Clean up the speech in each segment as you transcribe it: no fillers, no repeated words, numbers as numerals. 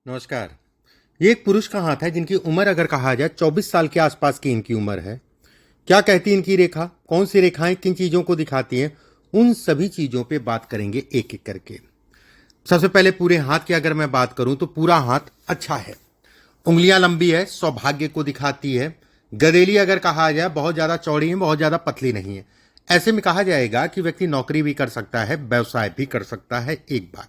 नमस्कार। ये एक पुरुष का हाथ है जिनकी उम्र अगर कहा जाए 24 साल के आसपास की इनकी उम्र है। क्या कहती है इनकी रेखा, कौन सी रेखाएं किन चीजों को दिखाती हैं, उन सभी चीजों पे बात करेंगे एक एक करके। सबसे पहले पूरे हाथ की अगर मैं बात करूं तो पूरा हाथ अच्छा है, उंगलियां लंबी है, सौभाग्य को दिखाती है। गदेली अगर कहा जाए बहुत ज्यादा चौड़ी है, बहुत ज्यादा पतली नहीं है। ऐसे में कहा जाएगा कि व्यक्ति नौकरी भी कर सकता है, व्यवसाय भी कर सकता है। एक बात,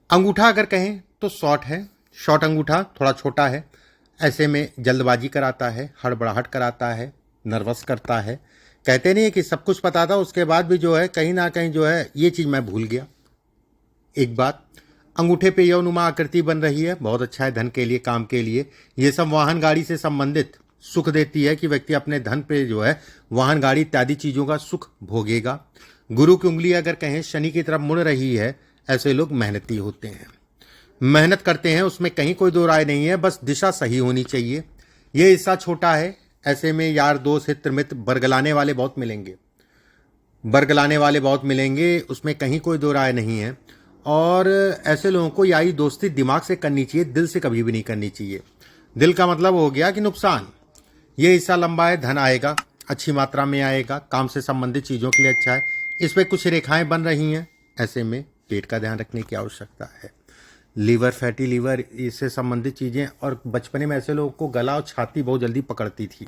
अंगूठा अगर कहें तो शॉर्ट है, शॉर्ट अंगूठा थोड़ा छोटा है। ऐसे में जल्दबाजी कराता है, हड़बड़ाहट कराता है, नर्वस करता है। कहते नहीं है कि सब कुछ पता था उसके बाद भी जो है कहीं ना कहीं जो है ये चीज़ मैं भूल गया। एक बात, अंगूठे पे यौनुमा आकृति बन रही है, बहुत अच्छा है धन के लिए, काम के लिए। ये सब वाहन गाड़ी से संबंधित सुख देती है कि व्यक्ति अपने धन पे जो है वाहन गाड़ी इत्यादि चीज़ों का सुख भोगेगा। गुरु की उंगली अगर कहें शनि की तरफ मुड़ रही है। ऐसे लोग मेहनती होते हैं, मेहनत करते हैं, उसमें कहीं कोई दो राय नहीं है, बस दिशा सही होनी चाहिए। ये हिस्सा छोटा है, ऐसे में यार दोस्त हित मित्र बरगलाने वाले बहुत मिलेंगे, बरगलाने वाले बहुत मिलेंगे, उसमें कहीं कोई दो राय नहीं है। और ऐसे लोगों को यारी दोस्ती दिमाग से करनी चाहिए, दिल से कभी भी नहीं करनी चाहिए। दिल का मतलब हो गया कि नुकसान। ये हिस्सा लंबा है, धन आएगा, अच्छी मात्रा में आएगा, काम से संबंधित चीज़ों के लिए अच्छा है। इस पर कुछ रेखाएं बन रही हैं, ऐसे में पेट का ध्यान रखने की आवश्यकता है। लीवर, फैटी लीवर, इससे संबंधित चीज़ें। और बचपने में ऐसे लोगों को गला और छाती बहुत जल्दी पकड़ती थी।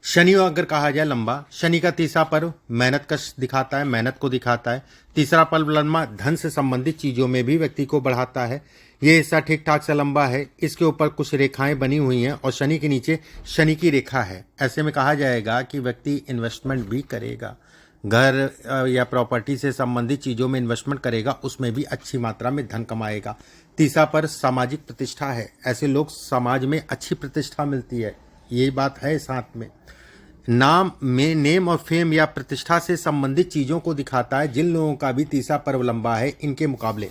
शनि अगर कहा जाए लंबा, शनि का तीसरा पर्व मेहनत का दिखाता है, मेहनत को दिखाता है। तीसरा पर्व लंबा धन से संबंधित चीज़ों में भी व्यक्ति को बढ़ाता है। ये हिस्सा ठीक ठाक से लंबा है, इसके ऊपर कुछ रेखाएं बनी हुई हैं और शनि के नीचे शनि की रेखा है। ऐसे में कहा जाएगा कि व्यक्ति इन्वेस्टमेंट भी करेगा, घर या प्रॉपर्टी से संबंधित चीज़ों में इन्वेस्टमेंट करेगा, उसमें भी अच्छी मात्रा में धन कमाएगा। तीसरा पर सामाजिक प्रतिष्ठा है, ऐसे लोग समाज में अच्छी प्रतिष्ठा मिलती है, ये बात है। साथ में नाम में नेम और फेम या प्रतिष्ठा से संबंधित चीज़ों को दिखाता है। जिन लोगों का भी तीसरा पर्व लंबा है, इनके मुकाबले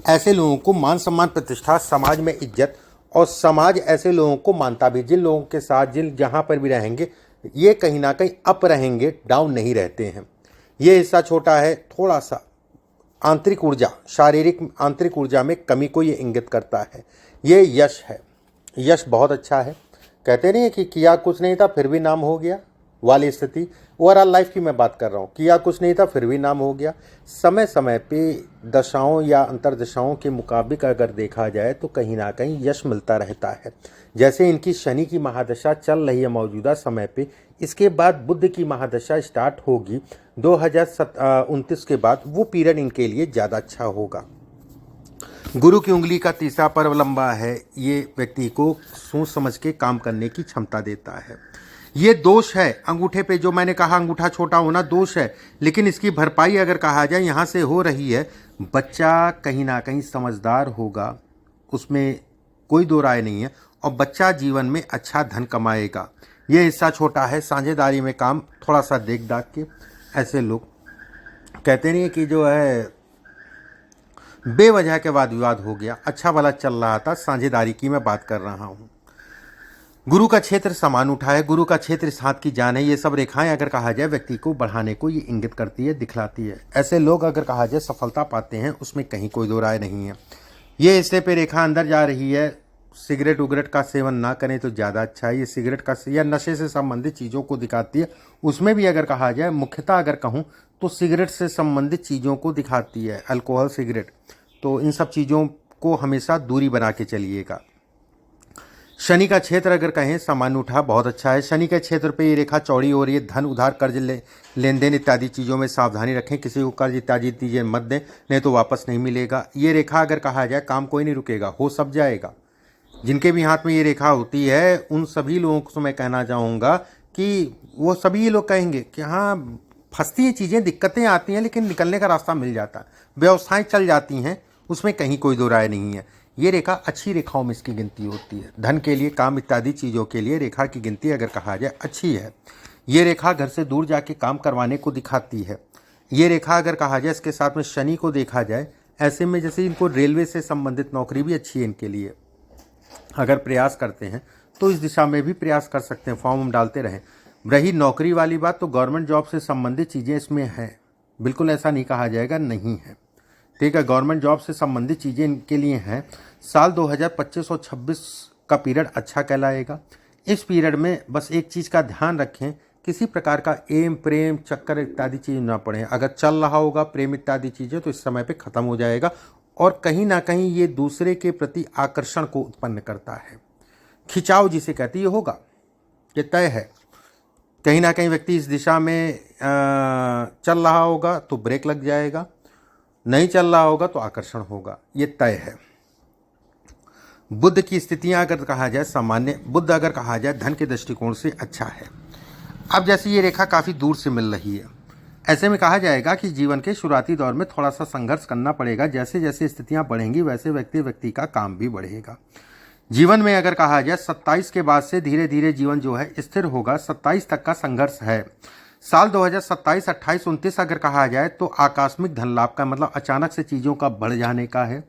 ऐसे लोगों को मान सम्मान, प्रतिष्ठा, समाज में इज्जत, और समाज ऐसे लोगों को मानता भी। जिन लोगों के साथ जिन जहाँ पर भी रहेंगे, ये कहीं ना कहीं अप रहेंगे, डाउन नहीं रहते हैं। ये हिस्सा छोटा है, थोड़ा सा आंतरिक ऊर्जा, शारीरिक आंतरिक ऊर्जा में कमी को ये इंगित करता है। ये यश है, यश बहुत अच्छा है। कहते नहीं है कि किया कुछ नहीं था फिर भी नाम हो गया वाली स्थिति। ओवरऑल लाइफ की मैं बात कर रहा हूँ, किया कुछ नहीं था फिर भी नाम हो गया। समय समय पे दशाओं या अंतर्दशाओं के मुताबिक अगर देखा जाए तो कहीं ना कहीं यश मिलता रहता है। जैसे इनकी शनि की महादशा चल रही है मौजूदा समय पे, इसके बाद बुध की महादशा स्टार्ट होगी 2029 के बाद, वो पीरियड इनके लिए ज़्यादा अच्छा होगा। गुरु की उंगली का तीसरा पर्व लंबा है, ये व्यक्ति को सोच समझ के काम करने की क्षमता देता है। ये दोष है अंगूठे पे, जो मैंने कहा अंगूठा छोटा होना दोष है, लेकिन इसकी भरपाई अगर कहा जाए यहाँ से हो रही है। बच्चा कहीं ना कहीं समझदार होगा, उसमें कोई दो राय नहीं है, और बच्चा जीवन में अच्छा धन कमाएगा। ये हिस्सा छोटा है, साझेदारी में काम थोड़ा सा देख दाख के। ऐसे लोग कहते नहीं कि जो है बेवजह के वाद विवाद हो गया, अच्छा भला चल रहा था, साझेदारी की मैं बात कर रहा हूँ। गुरु का क्षेत्र समान उठा है, गुरु का क्षेत्र इस हाथ की जान है। ये सब रेखाएं अगर कहा जाए व्यक्ति को बढ़ाने को ये इंगित करती है, दिखलाती है। ऐसे लोग अगर कहा जाए सफलता पाते हैं, उसमें कहीं कोई दो राय नहीं है। ये हिस्से पे रेखा अंदर जा रही है, सिगरेट उगरेट का सेवन ना करें तो ज़्यादा अच्छा है। ये सिगरेट का या नशे से संबंधित चीज़ों को दिखाती है, उसमें भी अगर कहा जाए मुख्यतः अगर कहूँ तो सिगरेट से संबंधित चीज़ों को दिखाती है, अल्कोहल, सिगरेट। तो इन सब चीज़ों को हमेशा दूरी बना के चलिएगा। शनि का क्षेत्र अगर कहें सामान्य उठा बहुत अच्छा है। शनि के क्षेत्र पे ये रेखा चौड़ी हो रही है। धन, उधार, कर्ज, लेन देन इत्यादि चीज़ों में सावधानी रखें, किसी को कर्ज इत्यादि चीज़ें मत दें, नहीं तो वापस नहीं मिलेगा। ये रेखा अगर कहा जाए काम कोई नहीं रुकेगा, हो सब जाएगा। जिनके भी हाथ में ये रेखा होती है उन सभी लोगों को मैं कहना चाहूँगा कि वो सभी लोग कहेंगे कि हाँ फंसती हैं चीज़ें, दिक्कतें आती हैं, लेकिन निकलने का रास्ता मिल जाता है, व्यवस्थाएं चल जाती हैं, उसमें कहीं कोई दो राय नहीं है। ये रेखा अच्छी रेखाओं में इसकी गिनती होती है। धन के लिए, काम इत्यादि चीज़ों के लिए रेखा की गिनती अगर कहा जाए अच्छी है। ये रेखा घर से दूर जाके काम करवाने को दिखाती है। ये रेखा अगर कहा जाए इसके साथ में शनि को देखा जाए, ऐसे में जैसे इनको रेलवे से संबंधित नौकरी भी अच्छी है इनके लिए। अगर प्रयास करते हैं तो इस दिशा में भी प्रयास कर सकते हैं, फॉर्म हम डालते रहें। रही नौकरी वाली बात, तो गवर्नमेंट जॉब से संबंधित चीज़ें इसमें हैं, बिल्कुल ऐसा नहीं कहा जाएगा नहीं है। ठीक है, गवर्नमेंट जॉब से संबंधित चीज़ें इनके लिए हैं। साल 2025 और 26 का पीरियड अच्छा कहलाएगा। इस पीरियड में बस एक चीज़ का ध्यान रखें, किसी प्रकार का एम प्रेम चक्कर इत्यादि चीज़ ना पड़े। अगर चल रहा होगा प्रेम इत्यादि चीज़ें तो इस समय पे ख़त्म हो जाएगा, और कहीं ना कहीं ये दूसरे के प्रति आकर्षण को उत्पन्न करता है। खिंचाव जिसे कहते हैं ये होगा, ये तय है। कहीं ना कहीं व्यक्ति इस दिशा में चल रहा होगा तो ब्रेक लग जाएगा, नहीं चल रहा होगा तो आकर्षण होगा, ये तय है। बुध की स्थितियां अगर कहा जाए सामान्य, बुध अगर कहा जाए धन के दृष्टिकोण से अच्छा है। अब जैसे ये रेखा काफ़ी दूर से मिल रही है, ऐसे में कहा जाएगा कि जीवन के शुरुआती दौर में थोड़ा सा संघर्ष करना पड़ेगा। जैसे जैसे स्थितियां बढ़ेंगी वैसे व्यक्ति का काम भी बढ़ेगा। जीवन में अगर कहा जाए 27 के बाद से धीरे धीरे जीवन जो है स्थिर होगा। 27 तक का संघर्ष है। साल 2027, 28, 29 अगर कहा जाए तो आकस्मिक धन लाभ का मतलब अचानक से चीज़ों का बढ़ जाने का है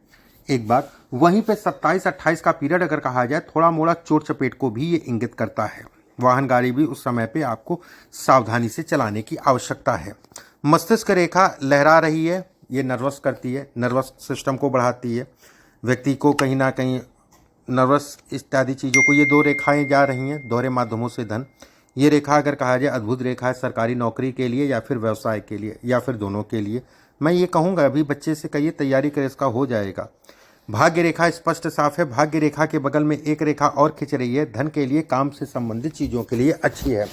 एक बात। वहीं पे 27, 28 का पीरियड अगर कहा जाए थोड़ा मोड़ा चोट चपेट को भी ये इंगित करता है। वाहन गाड़ी भी उस समय पे आपको सावधानी से चलाने की आवश्यकता है। मस्तिष्क रेखा लहरा रही है, ये नर्वस करती है, नर्वस सिस्टम को बढ़ाती है, व्यक्ति को कहीं ना कहीं नर्वस इत्यादि चीज़ों को। ये दो रेखाएं जा रही हैं दोहरे माध्यमों से धन। ये रेखा अगर कहा जाए अद्भुत रेखा है सरकारी नौकरी के लिए या फिर व्यवसाय के लिए या फिर दोनों के लिए। मैं ये कहूँगा अभी बच्चे से कहिए तैयारी करे, इसका हो जाएगा। भाग्य रेखा स्पष्ट साफ है। भाग्य रेखा के बगल में एक रेखा और खिंच रही है, धन के लिए काम से संबंधित चीज़ों के लिए अच्छी है।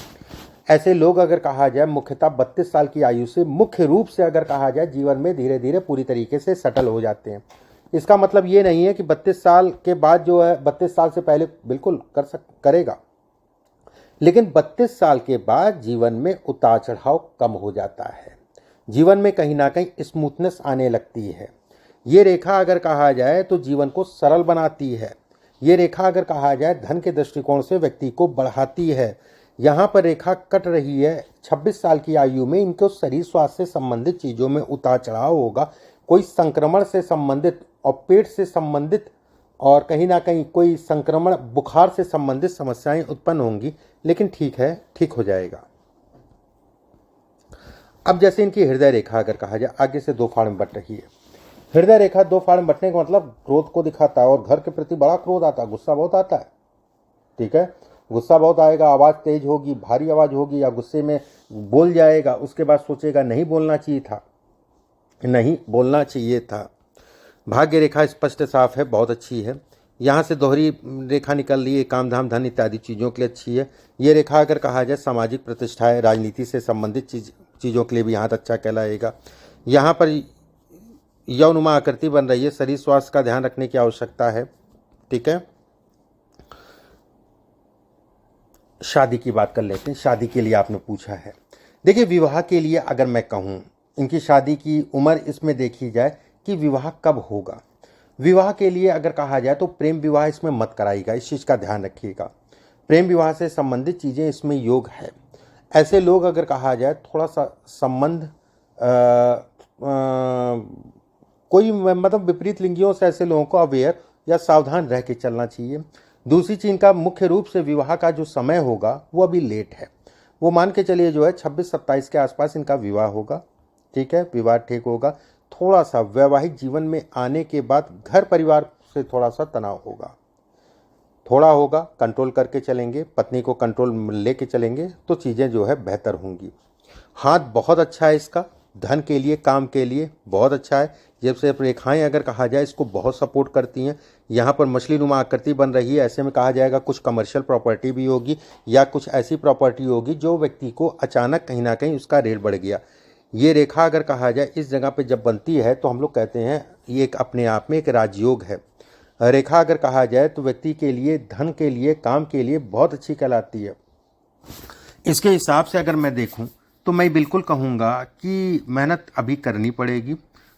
ऐसे लोग अगर कहा जाए मुख्यतः 32 साल की आयु से मुख्य रूप से अगर कहा जाए जीवन में धीरे धीरे पूरी तरीके से सेटल हो जाते हैं। इसका मतलब ये नहीं है कि 32 साल के बाद जो है 32 साल से पहले बिल्कुल करेगा, लेकिन 32 साल के बाद जीवन में उतार चढ़ाव कम हो जाता है, जीवन में कहीं ना कहीं स्मूथनेस आने लगती है। ये रेखा अगर कहा जाए तो जीवन को सरल बनाती है। ये रेखा अगर कहा जाए धन के दृष्टिकोण से व्यक्ति को बढ़ाती है। यहाँ पर रेखा कट रही है 26 साल की आयु में। इनको शरीर स्वास्थ्य से संबंधित चीज़ों में उतार चढ़ाव होगा, कोई संक्रमण से संबंधित और पेट से संबंधित और कहीं ना कहीं कोई संक्रमण बुखार से संबंधित समस्याएं उत्पन्न होंगी, लेकिन ठीक है, ठीक हो जाएगा। अब जैसे इनकी हृदय रेखा अगर कहा जाए आगे से 2 फाड़ में बट रही है। हृदय रेखा 2 फाड़ में बटने का मतलब क्रोध को दिखाता है, और घर के प्रति बड़ा क्रोध आता है, गुस्सा बहुत आता है। ठीक है, गुस्सा बहुत आएगा, आवाज़ तेज होगी, भारी आवाज़ होगी, या गुस्से में बोल जाएगा, उसके बाद सोचेगा नहीं बोलना चाहिए था, नहीं बोलना चाहिए था। भाग्य रेखा स्पष्ट साफ है, बहुत अच्छी है। यहाँ से दोहरी रेखा निकल रही है, काम धाम धन इत्यादि चीज़ों के लिए अच्छी है। ये रेखा अगर कहा जाए सामाजिक प्रतिष्ठा है, राजनीति से संबंधित चीज़ों के लिए भी यहाँ अच्छा कहलाएगा। यहाँ पर यौनुमा आकृति बन रही है, शरीर स्वास्थ्य का ध्यान रखने की आवश्यकता है। ठीक है, शादी की बात कर लेते हैं। शादी के लिए आपने पूछा है। देखिए, विवाह के लिए अगर मैं कहूँ इनकी शादी की उम्र इसमें देखी जाए कि विवाह कब होगा। विवाह के लिए अगर कहा जाए तो प्रेम विवाह इसमें मत कराइएगा, इस चीज़ का ध्यान रखिएगा। प्रेम विवाह से संबंधित चीज़ें इसमें योग है। ऐसे लोग अगर कहा जाए थोड़ा सा संबंध कोई मतलब विपरीत लिंगियों से ऐसे लोगों को अवेयर या सावधान रह के चलना चाहिए। दूसरी चीज़ का मुख्य रूप से विवाह का जो समय होगा वो अभी लेट है, वो मान के चलिए जो है 26-27 के आसपास इनका विवाह होगा। ठीक है, विवाह ठीक होगा। थोड़ा सा वैवाहिक जीवन में आने के बाद घर परिवार से थोड़ा सा तनाव होगा, थोड़ा होगा, कंट्रोल करके चलेंगे, पत्नी को कंट्रोल लेके चलेंगे तो चीज़ें जो है बेहतर होंगी। हाथ बहुत अच्छा है इसका, धन के लिए काम के लिए बहुत अच्छा है। जब से रेखाएं अगर कहा जाए इसको बहुत सपोर्ट करती हैं। यहाँ पर मछली नुमा आकृति बन रही है, ऐसे में कहा जाएगा कुछ कमर्शियल प्रॉपर्टी भी होगी या कुछ ऐसी प्रॉपर्टी होगी जो व्यक्ति को अचानक कहीं ना कहीं उसका रेट बढ़ गया। ये रेखा अगर कहा जाए इस जगह पे जब बनती है तो हम लोग कहते हैं ये एक अपने आप में एक राजयोग है। रेखा अगर कहा जाए तो व्यक्ति के लिए, धन के लिए, काम के लिए बहुत अच्छी कहलाती है। इसके हिसाब से अगर मैं देखूं तो मैं बिल्कुल कहूँगा कि मेहनत अभी करनी पड़ेगी।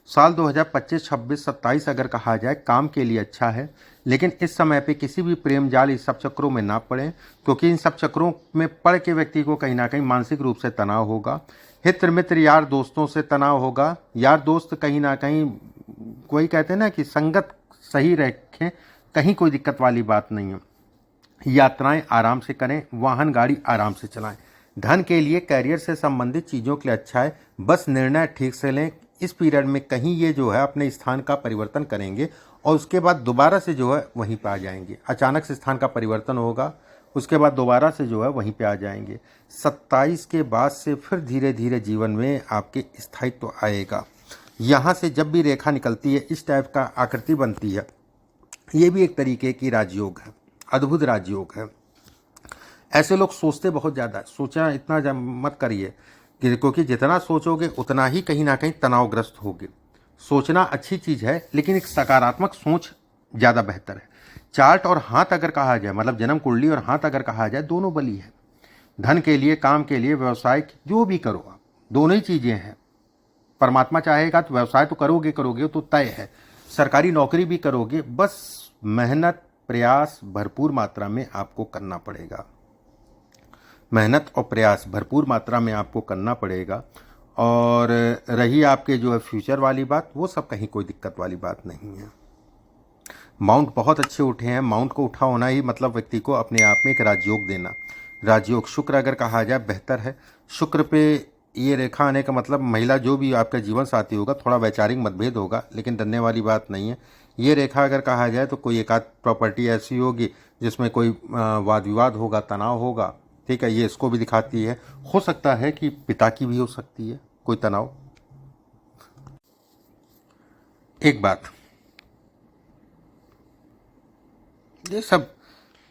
साल 2025, 26, 27 अगर कहा जाए काम के लिए अच्छा है, लेकिन इस समय पे किसी भी प्रेम जाल इस सब चक्रों में ना पड़े, क्योंकि इन सब चक्रों में पड़ के व्यक्ति को कहीं ना कहीं मानसिक रूप से तनाव होगा। हित मित्र यार दोस्तों से तनाव होगा। यार दोस्त कहीं ना कहीं, कोई कहते हैं ना कि संगत सही रखें, कहीं कोई दिक्कत वाली बात नहीं है। यात्राएं आराम से करें, वाहन गाड़ी आराम से चलाएं। धन के लिए, कैरियर से संबंधित चीज़ों के लिए अच्छा है, बस निर्णय ठीक से लें। इस पीरियड में कहीं ये जो है अपने स्थान का परिवर्तन करेंगे और उसके बाद दोबारा से जो है वहीं पे आ जाएंगे। अचानक से स्थान का परिवर्तन होगा, उसके बाद दोबारा से जो है वहीं पे आ जाएंगे। 27 के बाद से फिर धीरे धीरे जीवन में आपके स्थायित्व आएगा। यहाँ से जब भी रेखा निकलती है इस टाइप का आकृति बनती है, ये भी एक तरीके की राजयोग है, अद्भुत राजयोग है। ऐसे लोग सोचते बहुत ज़्यादा, सोचना इतना मत करिए क्योंकि जितना सोचोगे उतना ही कहीं ना कहीं तनावग्रस्त होगे। सोचना अच्छी चीज़ है, लेकिन एक सकारात्मक सोच ज़्यादा बेहतर है। चार्ट और हाथ अगर कहा जाए, मतलब जन्म कुंडली और हाथ अगर कहा जाए, दोनों बली है। धन के लिए, काम के लिए, व्यवसाय जो भी करो आप, दोनों ही चीज़ें हैं। परमात्मा चाहेगा तो व्यवसाय तो करोगे तो तय है, सरकारी नौकरी भी करोगे, बस मेहनत प्रयास भरपूर मात्रा में आपको करना पड़ेगा। मेहनत और प्रयास भरपूर मात्रा में आपको करना पड़ेगा। और रही आपके जो है फ्यूचर वाली बात, वो सब कहीं कोई दिक्कत वाली बात नहीं है। माउंट बहुत अच्छे उठे हैं। माउंट को उठा होना ही मतलब व्यक्ति को अपने आप में एक राजयोग देना। राजयोग शुक्र अगर कहा जाए बेहतर है। शुक्र पे ये रेखा आने का मतलब महिला जो भी आपका जीवन साथी होगा, थोड़ा वैचारिक मतभेद होगा, लेकिन डरने वाली बात नहीं है। ये रेखा अगर कहा जाए तो कोई एक आध प्रॉपर्टी ऐसी होगी जिसमें कोई वाद विवाद होगा, तनाव होगा, ठीक है, ये इसको भी दिखाती है। हो सकता है कि पिता की भी हो सकती है कोई तनाव। एक बात, ये सब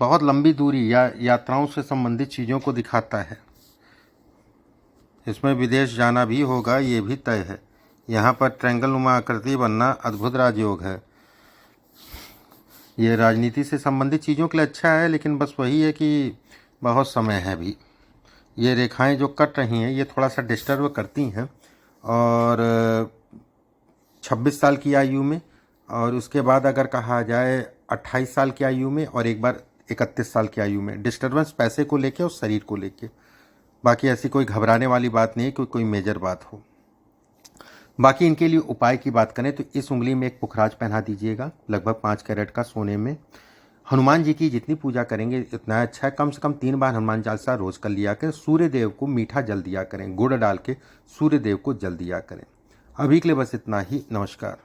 बहुत लंबी दूरी या यात्राओं से संबंधित चीज़ों को दिखाता है। इसमें विदेश जाना भी होगा, ये भी तय है। यहाँ पर ट्रायंगल नुमा आकृति बनना अद्भुत राजयोग है। ये राजनीति से संबंधित चीज़ों के लिए अच्छा है, लेकिन बस वही है कि बहुत समय है अभी। ये रेखाएं जो कट रही हैं ये थोड़ा सा डिस्टर्ब करती हैं। और 26 साल की आयु में, और उसके बाद अगर कहा जाए 28 साल की आयु में, और एक बार 31 साल की आयु में डिस्टर्बेंस पैसे को लेके और शरीर को लेके। बाकी ऐसी कोई घबराने वाली बात नहीं है कि कोई मेजर बात हो। बाकी इनके लिए उपाय की बात करें तो इस उंगली में एक पुखराज पहना दीजिएगा, लगभग 5 कैरेट का सोने में। हनुमान जी की जितनी पूजा करेंगे उतना अच्छा है। कम से कम 3 बार हनुमान चालीसा रोज कर लिया करें। सूर्य देव को मीठा जल दिया करें, गुड़ डाल के सूर्य देव को जल दिया करें। अभी के लिए बस इतना ही। नमस्कार।